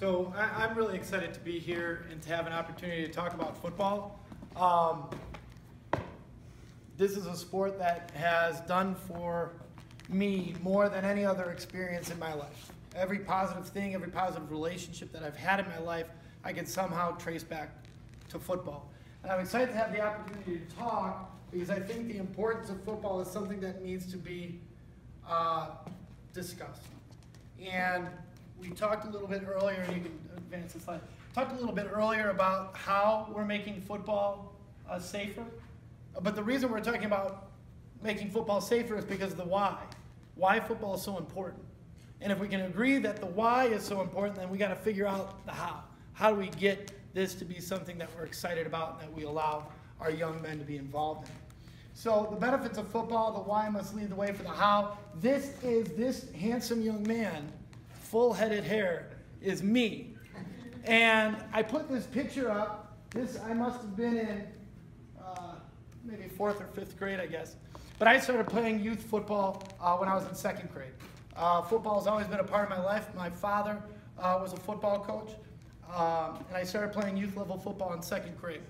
I'm really excited to be here and to have an opportunity to talk about football. This is a sport that has done for me more than any other experience in my life. Every positive thing, every positive relationship that I've had in my life, I can somehow trace back to football. And I'm excited to have the opportunity to talk because I think the importance of football is something that needs to be discussed. And we talked a little bit earlier, and you can advance the slide, talked a little bit earlier about how we're making football safer. But the reason we're talking about making football safer is because of the why. Why football is so important. And if we can agree that the why is so important, then we got to figure out the how. How do we get this to be something that we're excited about and that we allow our young men to be involved in? So the benefits of football, the why must lead the way for the how. This handsome young man, full-headed hair, is me. And I put this picture up. I must have been in maybe 4th or 5th grade, I guess. But I started playing youth football when I was in 2nd grade. Football has always been a part of my life. My father was a football coach, and I started playing youth level football in 2nd grade.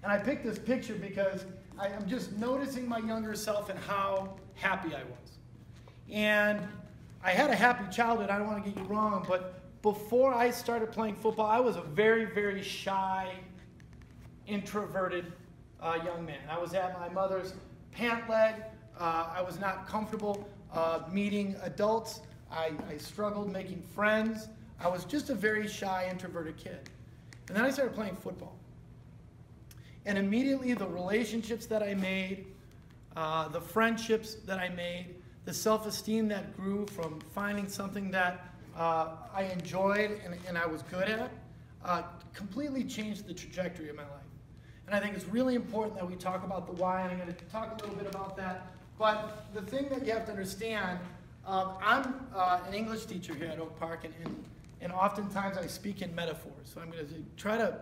And I picked this picture because I'm just noticing my younger self and how happy I was. And I had a happy childhood, I don't want to get you wrong, but before I started playing football, I was a very, very shy, introverted young man. I was at my mother's pant leg. I was not comfortable meeting adults. I struggled making friends. I was just a very shy, introverted kid. And then I started playing football. And immediately the relationships that I made, the friendships that I made, the self-esteem that grew from finding something that I enjoyed and I was good at, completely changed the trajectory of my life. And I think it's really important that we talk about the why, and I'm going to talk a little bit about that. But the thing that you have to understand, I'm an English teacher here at Oak Park, and oftentimes I speak in metaphors. So I'm going to try to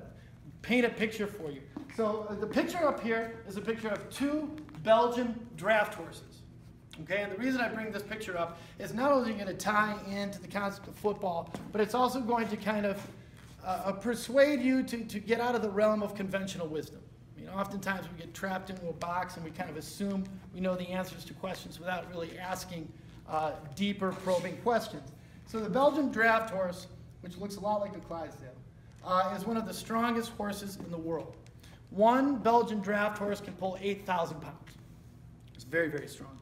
paint a picture for you. So the picture up here is a picture of 2 Belgian draft horses. Okay, and the reason I bring this picture up is not only going to tie into the concept of football, but it's also going to kind of persuade you to get out of the realm of conventional wisdom. I mean, oftentimes we get trapped into a box and we kind of assume we know the answers to questions without really asking deeper, probing questions. So the Belgian draft horse, which looks a lot like the Clydesdale, is one of the strongest horses in the world. One Belgian draft horse can pull 8,000 pounds. It's very, very strong.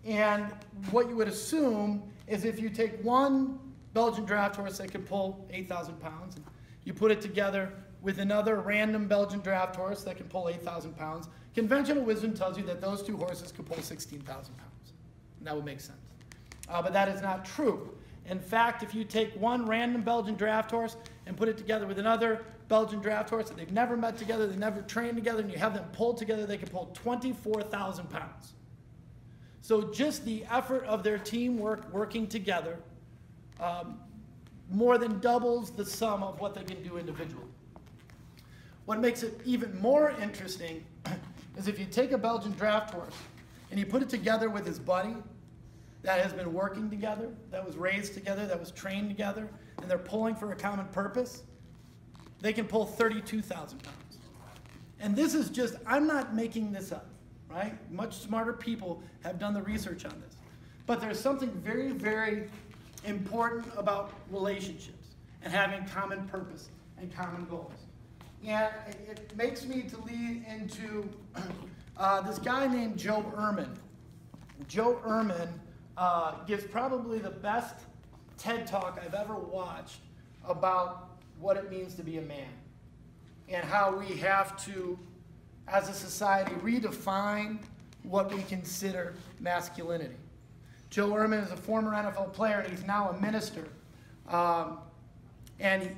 And what you would assume is if you take one Belgian draft horse that can pull 8,000 pounds, and you put it together with another random Belgian draft horse that can pull 8,000 pounds, conventional wisdom tells you that those 2 horses could pull 16,000 pounds. And that would make sense. But that is not true. In fact, if you take one random Belgian draft horse and put it together with another Belgian draft horse that they've never met together, they've never trained together, and you have them pulled together, they can pull 24,000 pounds. So just the effort of their teamwork working together more than doubles the sum of what they can do individually. What makes it even more interesting is if you take a Belgian draft horse and you put it together with his buddy that has been working together, that was raised together, that was trained together, and they're pulling for a common purpose, they can pull 32,000 pounds. And this is just, I'm not making this up, right? Much smarter people have done the research on this. But there's something very, very important about relationships and having common purpose and common goals. And it makes me to lead into this guy named Joe Ehrmann. Joe Ehrmann gives probably the best TED Talk I've ever watched about what it means to be a man and how we have to, as a society, redefine what we consider masculinity. Joe Ehrmann is a former NFL player, and he's now a minister. And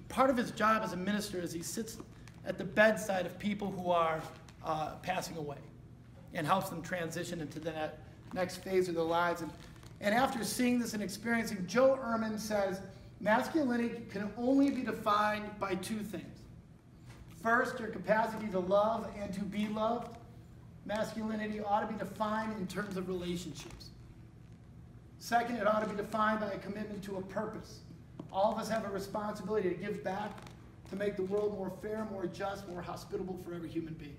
part of his job as a minister is he sits at the bedside of people who are passing away and helps them transition into the next phase of their lives. And after seeing this and experiencing, Joe Ehrmann says, masculinity can only be defined by 2 things. First, your capacity to love and to be loved. Masculinity ought to be defined in terms of relationships. Second, it ought to be defined by a commitment to a purpose. All of us have a responsibility to give back, to make the world more fair, more just, more hospitable for every human being.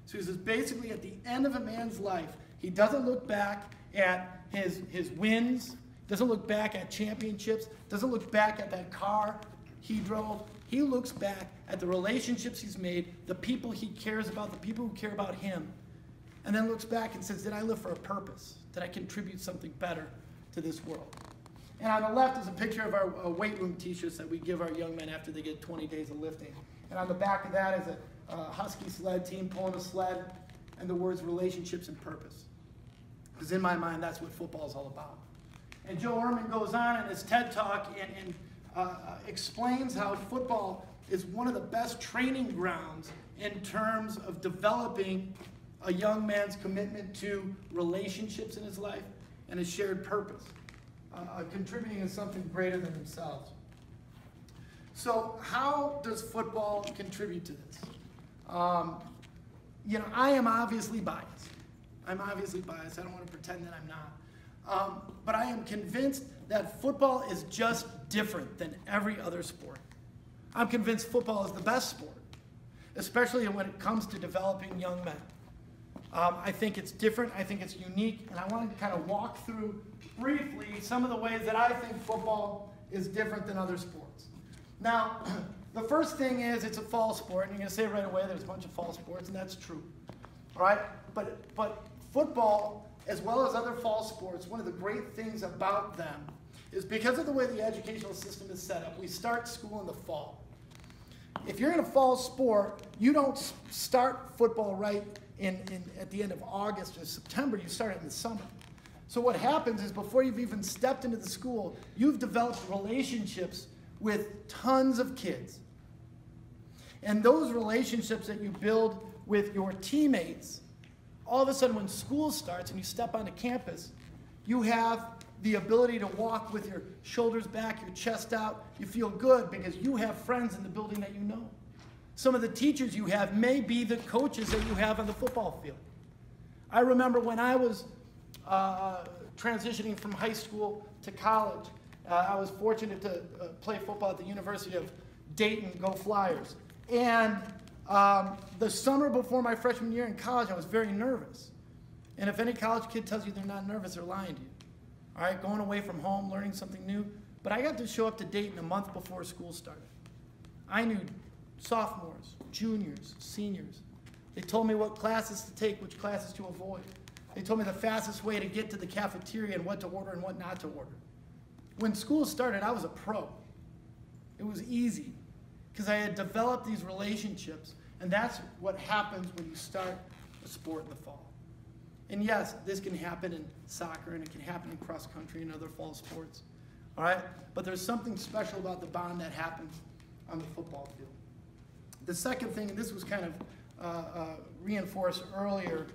So he says basically at the end of a man's life, he doesn't look back at his wins, doesn't look back at championships, doesn't look back at that car he drove. He looks back at the relationships he's made, the people he cares about, the people who care about him, and then looks back and says, did I live for a purpose? Did I contribute something better to this world? And on the left is a picture of our weight room t-shirts that we give our young men after they get 20 days of lifting. And on the back of that is a Husky sled team pulling a sled, and the words relationships and purpose. Because in my mind, that's what football is all about. And Joe Ehrmann goes on in his TED Talk and explains how football is one of the best training grounds in terms of developing a young man's commitment to relationships in his life and a shared purpose, contributing to something greater than themselves. So how does football contribute to this? You know, I am obviously biased. I'm obviously biased. I don't want to pretend that I'm not. But I am convinced that football is just different than every other sport. I'm convinced football is the best sport, especially when it comes to developing young men. I think it's different. I think it's unique. And I want to kind of walk through briefly some of the ways that I think football is different than other sports. Now, the first thing is it's a fall sport. And you're going to say right away there's a bunch of fall sports, and that's true. All right? But football, as well as other fall sports, one of the great things about them is because of the way the educational system is set up, we start school in the fall. If you're in a fall sport, you don't start football right at the end of August or September. You start it in the summer. So what happens is before you've even stepped into the school, you've developed relationships with tons of kids. And those relationships that you build with your teammates, all of a sudden when school starts and you step onto campus, you have the ability to walk with your shoulders back, your chest out. You feel good because you have friends in the building that you know. Some of the teachers you have may be the coaches that you have on the football field. I remember when I was transitioning from high school to college, I was fortunate to play football at the University of Dayton, go Flyers. And the summer before my freshman year in college, I was very nervous. And if any college kid tells you they're not nervous, they're lying to you. All right, going away from home, learning something new. But I got to show up to Dayton a month before school started. I knew sophomores, juniors, seniors. They told me what classes to take, which classes to avoid. They told me the fastest way to get to the cafeteria and what to order and what not to order. When school started, I was a pro. It was easy because I had developed these relationships, and that's what happens when you start a sport in the fall. And yes, this can happen in soccer, and it can happen in cross country and other fall sports. All right? But there's something special about the bond that happens on the football field. The second thing, and this was kind of reinforced earlier,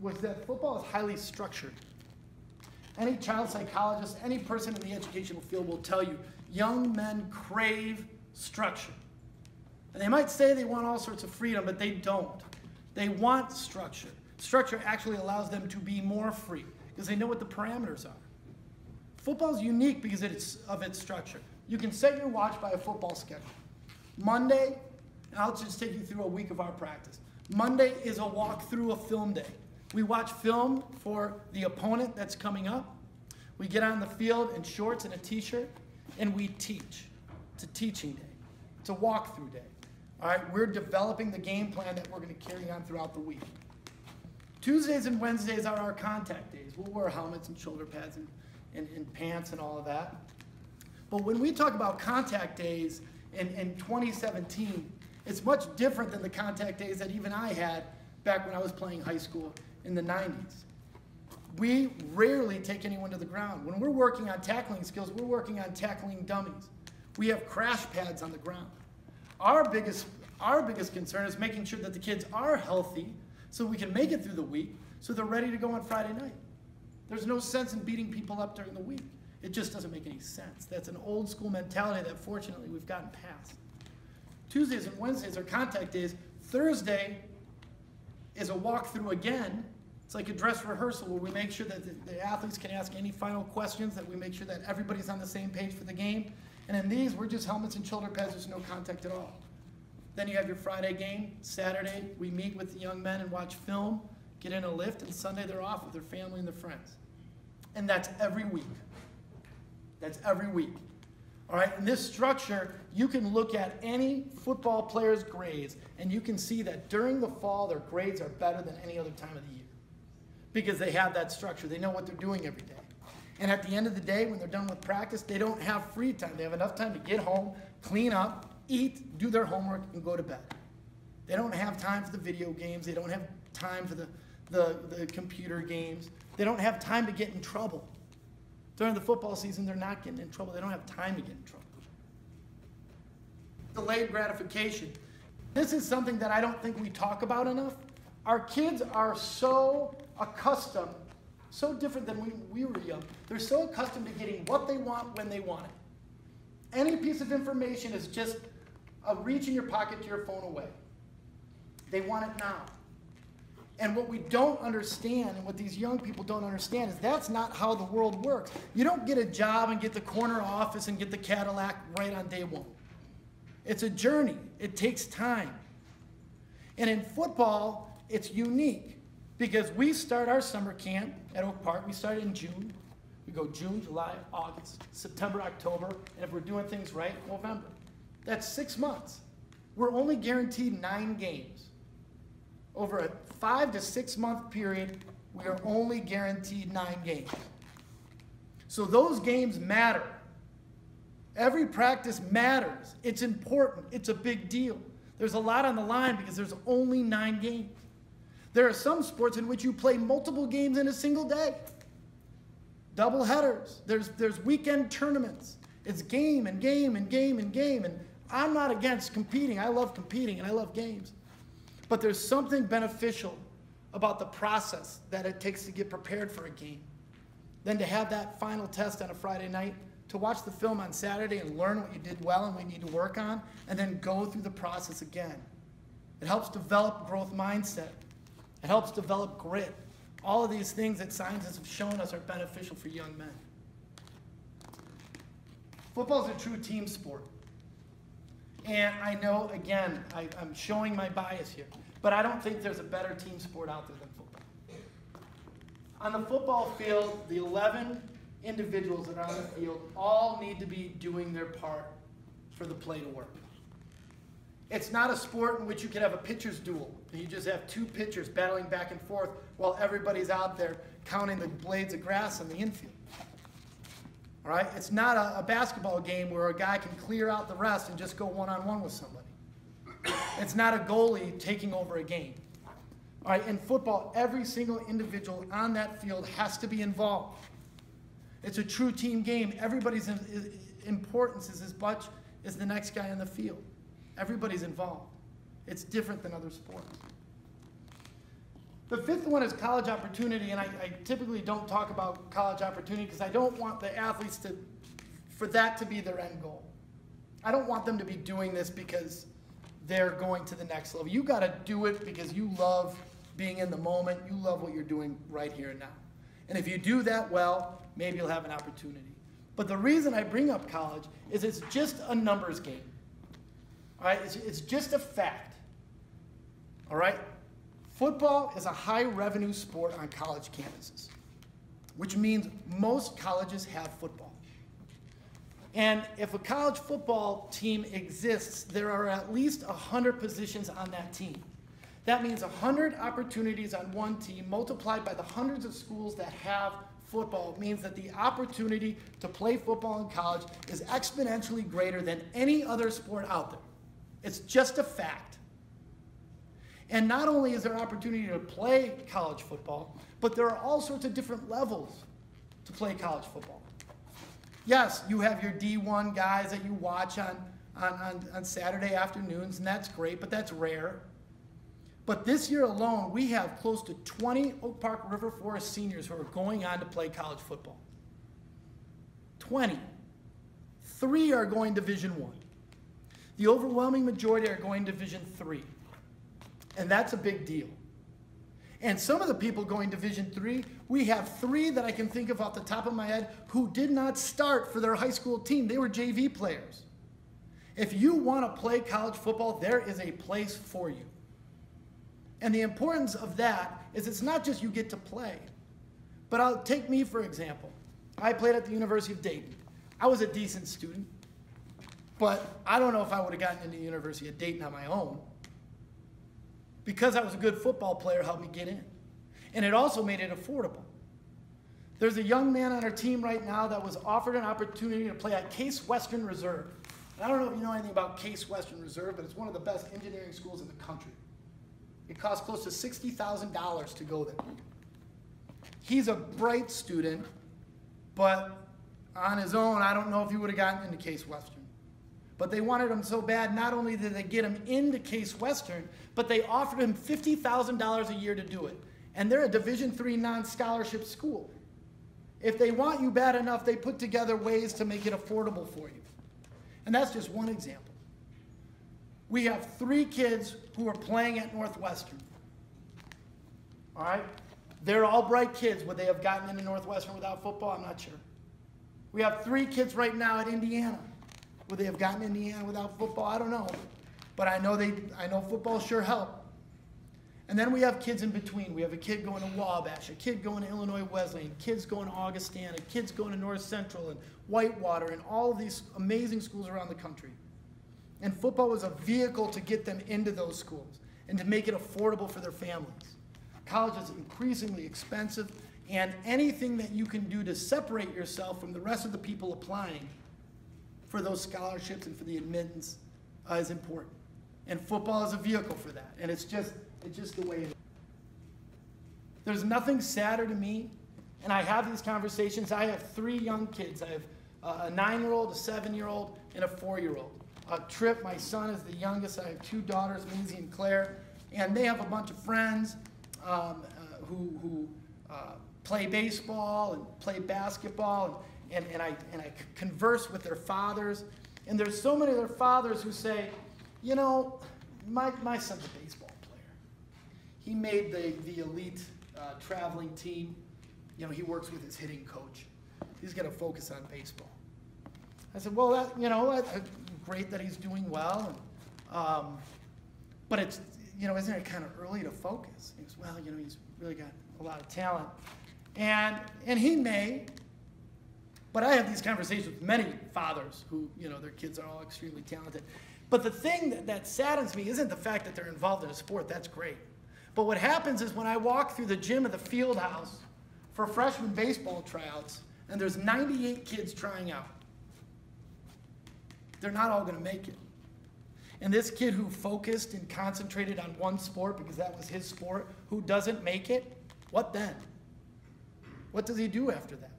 was that football is highly structured. Any child psychologist, any person in the educational field will tell you, young men crave structure. And they might say they want all sorts of freedom, but they don't. They want structure. Structure actually allows them to be more free because they know what the parameters are. Football is unique because of its structure. You can set your watch by a football schedule. Monday, and I'll just take you through a week of our practice. Monday is a walk through a film day. We watch film for the opponent that's coming up. We get on the field in shorts and a t-shirt, and we teach. It's a teaching day. It's a walkthrough day. All right, we're developing the game plan that we're going to carry on throughout the week. Tuesdays and Wednesdays are our contact days. We'll wear helmets and shoulder pads and pants and all of that. But when we talk about contact days in 2017, it's much different than the contact days that even I had back when I was playing high school in the 90s. We rarely take anyone to the ground. When we're working on tackling skills, we're working on tackling dummies. We have crash pads on the ground. Our biggest concern is making sure that the kids are healthy so we can make it through the week so they're ready to go on Friday night. There's no sense in beating people up during the week. It just doesn't make any sense. That's an old school mentality that fortunately we've gotten past. Tuesdays and Wednesdays are contact days. Thursday is a walkthrough again, It's like a dress rehearsal where we make sure that the athletes can ask any final questions, that we make sure that everybody's on the same page for the game. And in these, we're just helmets and shoulder pads, there's no contact at all. Then you have your Friday game. Saturday, we meet with the young men and watch film, get in a lift, and Sunday they're off with their family and their friends. And that's every week. That's every week. All right, in this structure, you can look at any football player's grades, and you can see that during the fall, their grades are better than any other time of the year because they have that structure. They know what they're doing every day. And at the end of the day, when they're done with practice, they don't have free time. They have enough time to get home, clean up, eat, do their homework, and go to bed. They don't have time for the video games. They don't have time for the computer games. They don't have time to get in trouble. During the football season, they're not getting in trouble. They don't have time to get in trouble. Delayed gratification. This is something that I don't think we talk about enough. Our kids are so accustomed, so different than when we were young. They're so accustomed to getting what they want when they want it. Any piece of information is just a reach in your pocket to your phone away. They want it now. And what we don't understand, and what these young people don't understand, is that's not how the world works. You don't get a job and get the corner office and get the Cadillac right on day one. It's a journey. It takes time. And in football, it's unique because we start our summer camp at Oak Park. We start in June. We go June, July, August, September, October, and if we're doing things right, November. That's 6 months. We're only guaranteed 9 games. Over a 5 to 6 month period, we are only guaranteed 9 games. So those games matter. Every practice matters. It's important. It's a big deal. There's a lot on the line because there's only 9 games. There are some sports in which you play multiple games in a single day. Double headers. There's weekend tournaments. It's game and game and game and game. And I'm not against competing. I love competing and I love games. But there's something beneficial about the process that it takes to get prepared for a game. Then to have that final test on a Friday night, to watch the film on Saturday and learn what you did well and what you need to work on, and then go through the process again. It helps develop growth mindset. It helps develop grit. All of these things that scientists have shown us are beneficial for young men. Football is a true team sport. And I know, again, I'm showing my bias here, but I don't think there's a better team sport out there than football. On the football field, the 11 individuals that are on the field all need to be doing their part for the play to work. It's not a sport in which you can have a pitcher's duel. You just have 2 pitchers battling back and forth while everybody's out there counting the blades of grass in the infield. All right? It's not a basketball game where a guy can clear out the rest and just go one-on-one with somebody. It's not a goalie taking over a game. All right? In football, every single individual on that field has to be involved. It's a true team game. Everybody's importance is as much as the next guy on the field. Everybody's involved. It's different than other sports. The 5th one is college opportunity, and I typically don't talk about college opportunity because I don't want the athletes for that to be their end goal. I don't want them to be doing this because they're going to the next level. You got to do it because you love being in the moment. You love what you're doing right here and now. And if you do that well, maybe you'll have an opportunity. But the reason I bring up college is it's just a numbers game. All right? It's just a fact. All right? Football is a high-revenue sport on college campuses, which means most colleges have football. And if a college football team exists, there are at least 100 positions on that team. That means 100 opportunities on one team multiplied by the hundreds of schools that have football. It means that the opportunity to play football in college is exponentially greater than any other sport out there. It's just a fact. And not only is there an opportunity to play college football, but there are all sorts of different levels to play college football. Yes, you have your D1 guys that you watch on Saturday afternoons, and that's great, but that's rare. But this year alone, we have close to 20 Oak Park River Forest seniors who are going on to play college football. 20. 3 are going Division I. The overwhelming majority are going Division III. And that's a big deal. And some of the people going Division III, we have 3 that I can think of off the top of my head who did not start for their high school team. They were JV players. If you want to play college football, there is a place for you. And the importance of that is it's not just you get to play. But I'll take me for example. I played at the University of Dayton. I was a decent student, but I don't know if I would have gotten into the University of Dayton on my own. Because I was a good football player, helped me get in. And it also made it affordable. There's a young man on our team right now that was offered an opportunity to play at Case Western Reserve. And I don't know if you know anything about Case Western Reserve, but it's one of the best engineering schools in the country. It costs close to $60,000 to go there. He's a bright student, but on his own, I don't know if he would have gotten into Case Western. But they wanted him so bad, not only did they get him into Case Western, but they offered him $50,000 a year to do it. And they're a Division III non-scholarship school. If they want you bad enough, they put together ways to make it affordable for you. And that's just one example. We have 3 kids who are playing at Northwestern. All right? They're all bright kids. Would they have gotten into Northwestern without football? I'm not sure. We have 3 kids right now at Indiana. Would they have gotten Indiana without football? I don't know. But I know football sure helped. And then we have kids in between. We have a kid going to Wabash, a kid going to Illinois Wesleyan, kids going to Augustana, kids going to North Central and Whitewater and all of these amazing schools around the country. And football was a vehicle to get them into those schools and to make it affordable for their families. College is increasingly expensive, and anything that you can do to separate yourself from the rest of the people applying for those scholarships and for the admittance is important. And football is a vehicle for that. And it's just the way it is. There's nothing sadder to me, and I have these conversations. I have 3 young kids. I have a 9-year-old, a 7-year-old, and a 4-year-old. Tripp, my son, is the youngest. I have 2 daughters, Maisie and Claire, and they have a bunch of friends who play baseball and play basketball, and I converse with their fathers. And there's so many of their fathers who say, you know, my son's a baseball player. He made the elite traveling team. You know, he works with his hitting coach. He's going to focus on baseball. I said, well, that's great that he's doing well. And, but it's, isn't it kind of early to focus? He goes, well, he's really got a lot of talent. And he may, but I have these conversations with many fathers who, their kids are all extremely talented. But the thing that saddens me isn't the fact that they're involved in a sport. That's great. But what happens is when I walk through the gym of the field house for freshman baseball tryouts, and there's 98 kids trying out, they're not all going to make it. And this kid who focused and concentrated on one sport because that was his sport, who doesn't make it, what then? What does he do after that?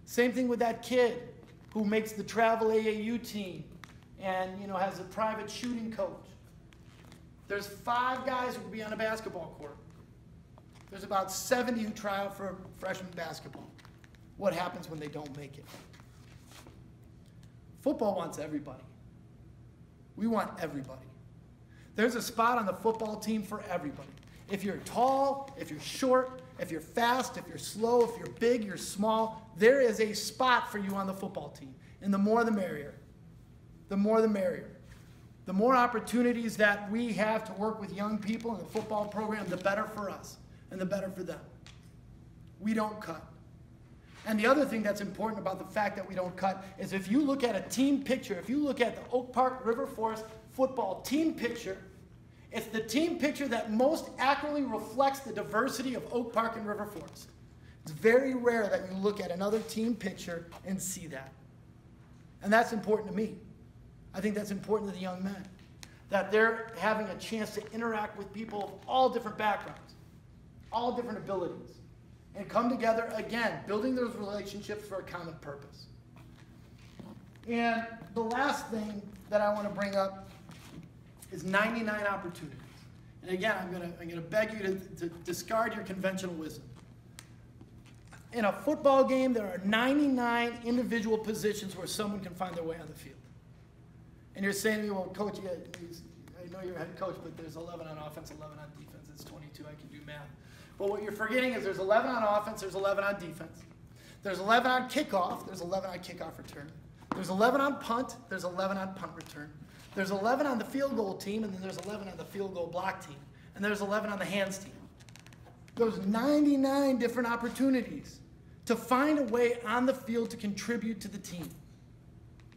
Same thing with that kid who makes the travel AAU team and has a private shooting coach. There's 5 guys who could be on a basketball court. There's about 70 who try out for freshman basketball. What happens when they don't make it? Football wants everybody. We want everybody. There's a spot on the football team for everybody. If you're tall, if you're short, if you're fast, if you're slow, if you're big, you're small, there is a spot for you on the football team. And the more the merrier. The more the merrier. The more opportunities that we have to work with young people in the football program, the better for us and the better for them. We don't cut. And the other thing that's important about the fact that we don't cut is if you look at a team picture, if you look at the Oak Park River Forest football team picture, it's the team picture that most accurately reflects the diversity of Oak Park and River Forest. It's very rare that you look at another team picture and see that. And that's important to me. I think that's important to the young men, that they're having a chance to interact with people of all different backgrounds, all different abilities, and come together, again, building those relationships for a common purpose. And the last thing that I want to bring up is 99 opportunities. And again, I'm going to beg you to discard your conventional wisdom. In a football game, there are 99 individual positions where someone can find their way on the field. And you're saying to me, well, coach, I know you're a head coach, but there's 11 on offense, 11 on defense. It's 22, I can do math. But what you're forgetting is there's 11 on offense, there's 11 on defense. There's 11 on kickoff, there's 11 on kickoff return. There's 11 on punt, there's 11 on punt return. There's 11 on the field goal team, and then there's 11 on the field goal block team. And there's 11 on the hands team. There's 99 different opportunities to find a way on the field to contribute to the team.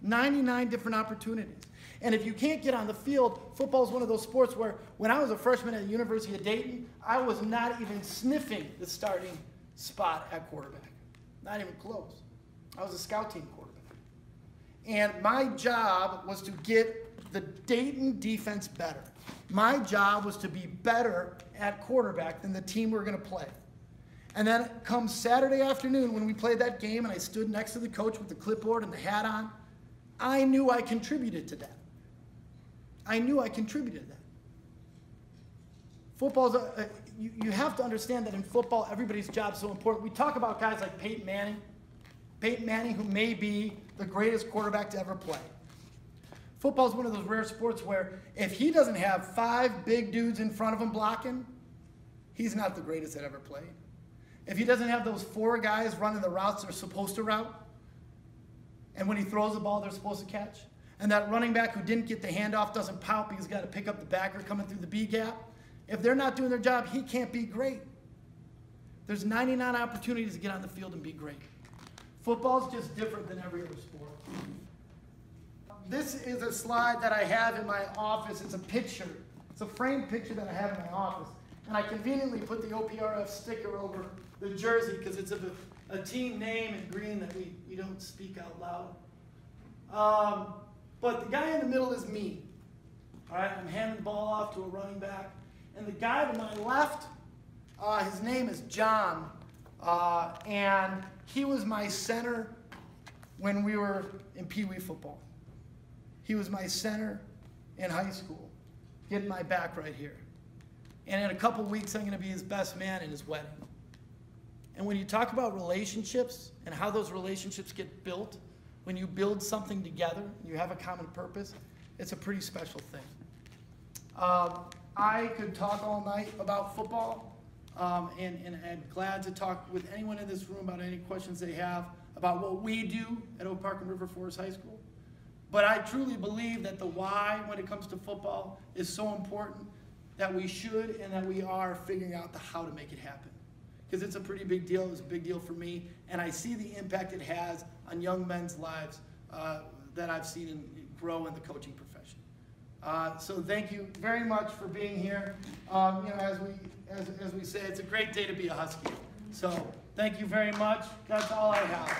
99 different opportunities. And if you can't get on the field, football is one of those sports where when I was a freshman at the University of Dayton, I was not even sniffing the starting spot at quarterback. Not even close. I was a scout team quarterback. And my job was to get the Dayton defense better. My job was to be better at quarterback than the team we were going to play. And then come Saturday afternoon when we played that game and I stood next to the coach with the clipboard and the hat on, I knew I contributed to that. I knew I contributed to that. Football's you have to understand that in football, everybody's job is so important. We talk about guys like Peyton Manning. Peyton Manning, who may be the greatest quarterback to ever play. Football is one of those rare sports where if he doesn't have 5 big dudes in front of him blocking, he's not the greatest that ever played. If he doesn't have those 4 guys running the routes they're supposed to route, and when he throws the ball they're supposed to catch, and that running back who didn't get the handoff doesn't pout because he's got to pick up the backer coming through the B gap, if they're not doing their job, he can't be great. There's 99 opportunities to get on the field and be great. Football's just different than every other sport. This is a slide that I have in my office. It's a picture. It's a framed picture that I have in my office. And I conveniently put the OPRF sticker over the jersey because it's a team name in green that we don't speak out loud. But the guy in the middle is me. All right, I'm handing the ball off to a running back. And the guy to my left, his name is John. And he was my center when we were in Pee Wee football. He was my center in high school, getting my back right here. And in a couple weeks, I'm going to be his best man in his wedding. And when you talk about relationships and how those relationships get built, when you build something together, you have a common purpose, it's a pretty special thing. I could talk all night about football, and I'm glad to talk with anyone in this room about any questions they have about what we do at Oak Park and River Forest High School. But I truly believe that the why when it comes to football is so important that we should and that we are figuring out the how to make it happen. Because it's a pretty big deal. It's a big deal for me. And I see the impact it has on young men's lives that I've seen grow in the coaching profession. So thank you very much for being here. As we say, it's a great day to be a Husky. So thank you very much. That's all I have.